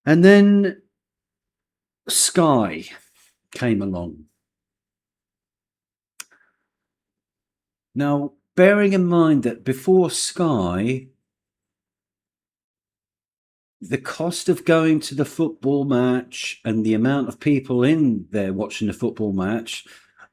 And then Sky came along. Now, bearing in mind that before Sky, the cost of going to the football match and the amount of people in there watching the football match,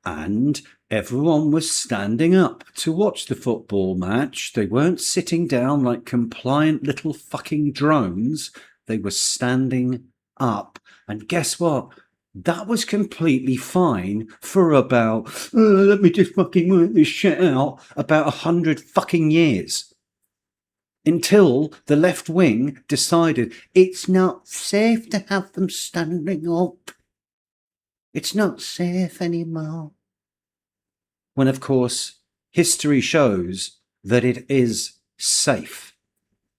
and everyone was standing up to watch the football match. They weren't sitting down like compliant little fucking drones. They were standing up. And guess what? That was completely fine for about, let me just fucking work this shit out, about 100 fucking years. Until the left wing decided it's not safe to have them standing up. It's not safe anymore. When, of course, history shows that it is safe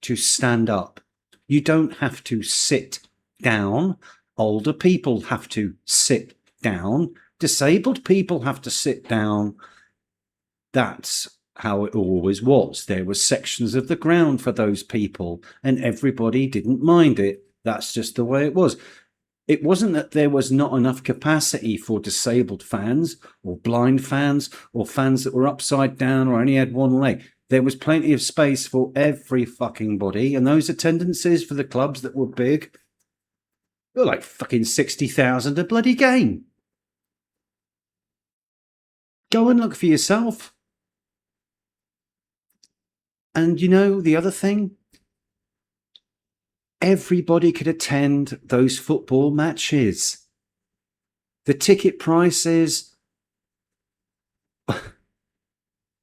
to stand up. You don't have to sit down. Older people have to sit down. Disabled people have to sit down. That's how it always was. There were sections of the ground for those people, and everybody didn't mind it. That's just the way it was. It wasn't that there was not enough capacity for disabled fans or blind fans or fans that were upside down or only had one leg. There was plenty of space for every fucking body, and those attendances for the clubs that were big were like fucking 60,000 a bloody game. Go and look for yourself. And you know, the other thing, everybody could attend those football matches. The ticket prices,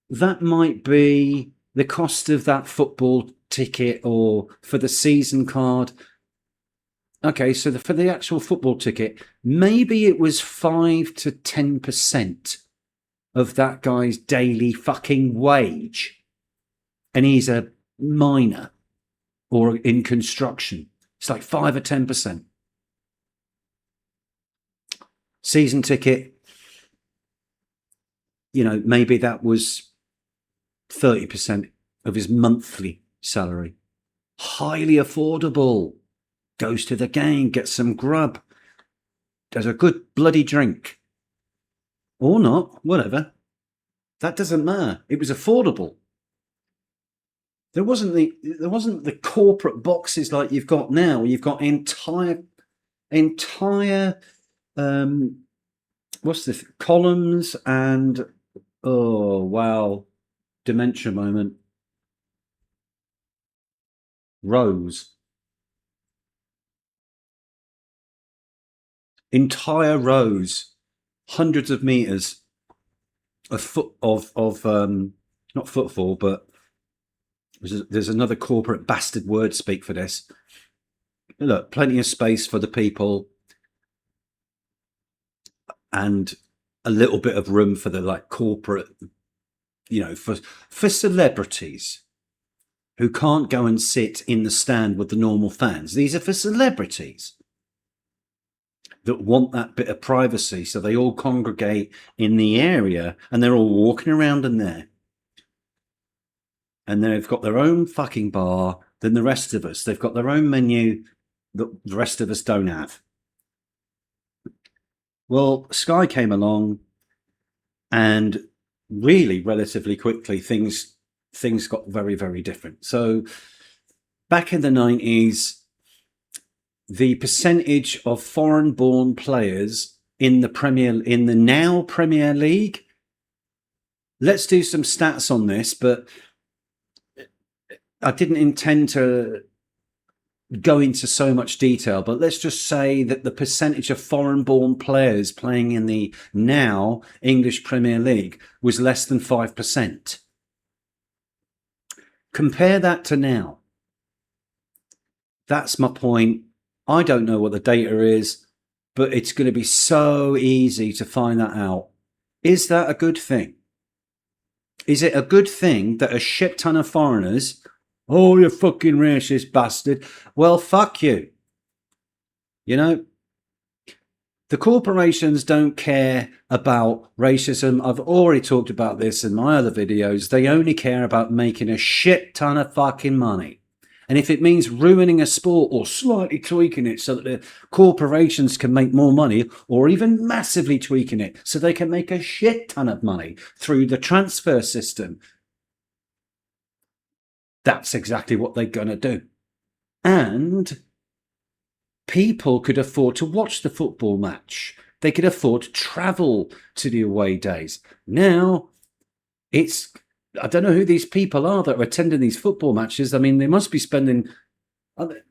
that might be the cost of that football ticket or for the season card. Okay, so for the actual football ticket, maybe it was 5 to 10% of that guy's daily fucking wage. And he's a miner or in construction. It's like 5 or 10%. Season ticket, you know, maybe that was 30% of his monthly salary. Highly affordable. Goes to the game, gets some grub. Does a good bloody drink. Or not, whatever. That doesn't matter. It was affordable. There wasn't the corporate boxes like you've got now. You've got entire columns and oh wow, dementia moment. Rows. Entire rows, hundreds of meters of not footfall, but there's another corporate bastard word speak for this. Look, plenty of space for the people and a little bit of room for the like corporate, you know, for celebrities who can't go and sit in the stand with the normal fans. These are for celebrities that want that bit of privacy, so they all congregate in the area and they're all walking around in there. And they've got their own fucking bar than the rest of us. They've got their own menu that the rest of us don't have. Well, Sky came along and really relatively quickly things got very, very different. So back in the 90s, the percentage of foreign-born players in the now Premier League, let's do some stats on this, but I didn't intend to go into so much detail, but let's just say that the percentage of foreign-born players playing in the now English Premier League was less than 5%. Compare that to now. That's my point. I don't know what the data is, but it's going to be so easy to find that out. Is that a good thing? Is it a good thing that a shit ton of foreigners, oh, you fucking racist bastard, well, fuck you. You know, the corporations don't care about racism. I've already talked about this in my other videos. They only care about making a shit ton of fucking money. And if it means ruining a sport or slightly tweaking it so that the corporations can make more money, or even massively tweaking it so they can make a shit ton of money through the transfer system, that's exactly what they're going to do. And people could afford to watch the football match. They could afford to travel to the away days. Now, I don't know who these people are that are attending these football matches. I mean, they must be spending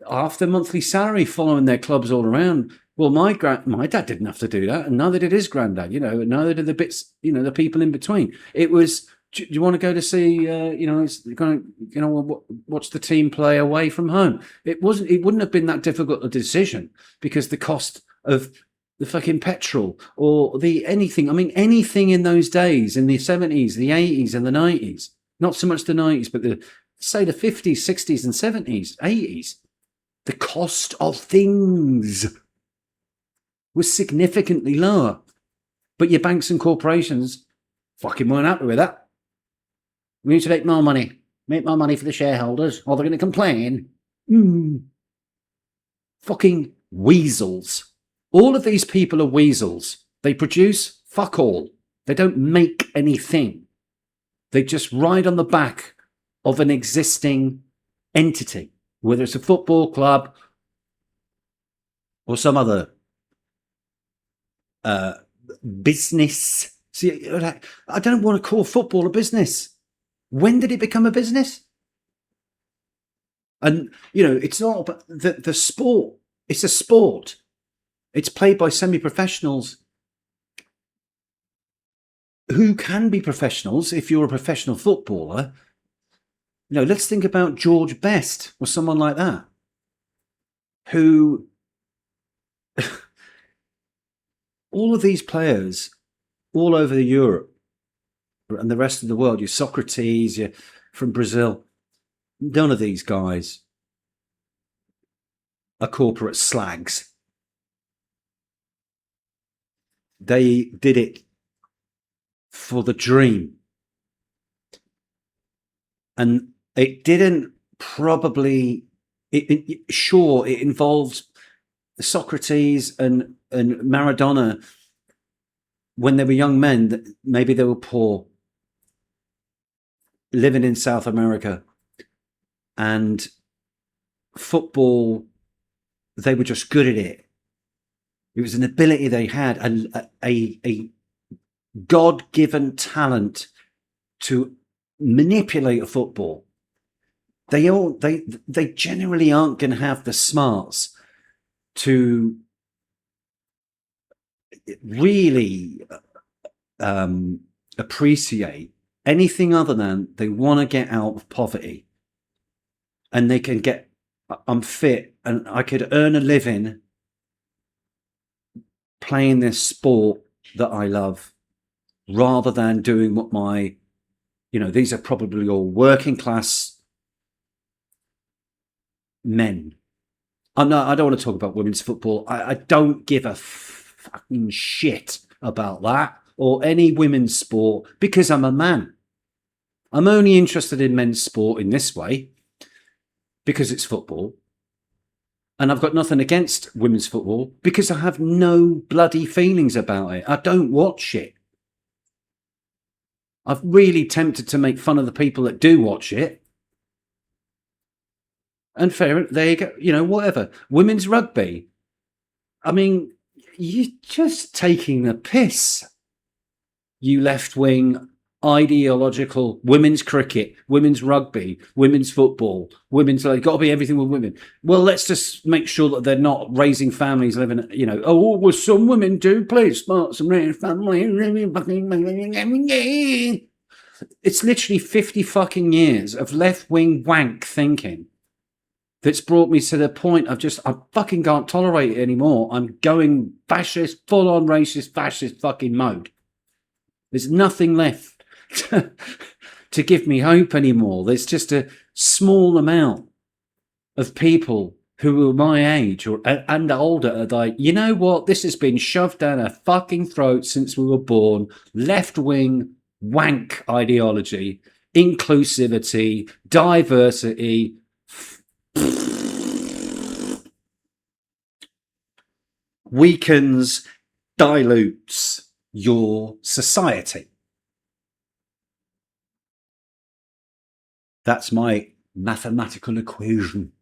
half their monthly salary following their clubs all around. Well, my dad didn't have to do that, and neither did his granddad. And neither did the people in between. It was, do you want to go to see? Watch the team play away from home. It wouldn't have been that difficult a decision because the cost of the fucking petrol or anything in those days, in the 70s, the 80s and the 90s, not so much the 90s, but the 50s, 60s and 70s, 80s, the cost of things was significantly lower. But your banks and corporations fucking weren't happy with that. We need to make more money for the shareholders, or they're going to complain. Fucking weasels. All of these people are weasels. They produce fuck all. They don't make anything. They just ride on the back of an existing entity, whether it's a football club or some other business. See, I don't want to call football a business. When did it become a business? And, it's not about the sport. It's a sport. It's played by semi-professionals who can be professionals if you're a professional footballer. Let's think about George Best or someone like that, who all of these players all over Europe and the rest of the world, your Socrates, you're from Brazil, none of these guys are corporate slags. They did it for the dream. And it didn't probably, it involved Socrates and Maradona when they were young men, that maybe they were poor, living in South America, and football, they were just good at it. It was an ability they had, a God-given talent to manipulate a football. They generally aren't going to have the smarts to really appreciate anything other than they want to get out of poverty, and they can get, I'm fit and I could earn a living playing this sport that I love, rather than doing what these are probably all working class men. I don't want to talk about women's football. I don't give a fucking shit about that or any women's sport because I'm a man. I'm only interested in men's sport in this way because it's football. And I've got nothing against women's football because I have no bloody feelings about it. I don't watch it. I've really tempted to make fun of the people that do watch it. And fair, there you go, whatever. Women's rugby. I mean, you're just taking the piss. You left-wing, ideological, women's cricket, women's rugby, women's football, got to be everything with women. Well, let's just make sure that they're not raising families, living, well, some women do play sports and raise families. It's literally 50 fucking years of left-wing wank thinking that's brought me to the point of I fucking can't tolerate it anymore. I'm going fascist, full-on racist, fascist fucking mode. There's nothing left to give me hope anymore. There's just a small amount of people who are my age and older are like, you know what? This has been shoved down our fucking throat since we were born. Left-wing wank ideology, inclusivity, diversity, weakens, dilutes your society. That's my mathematical equation.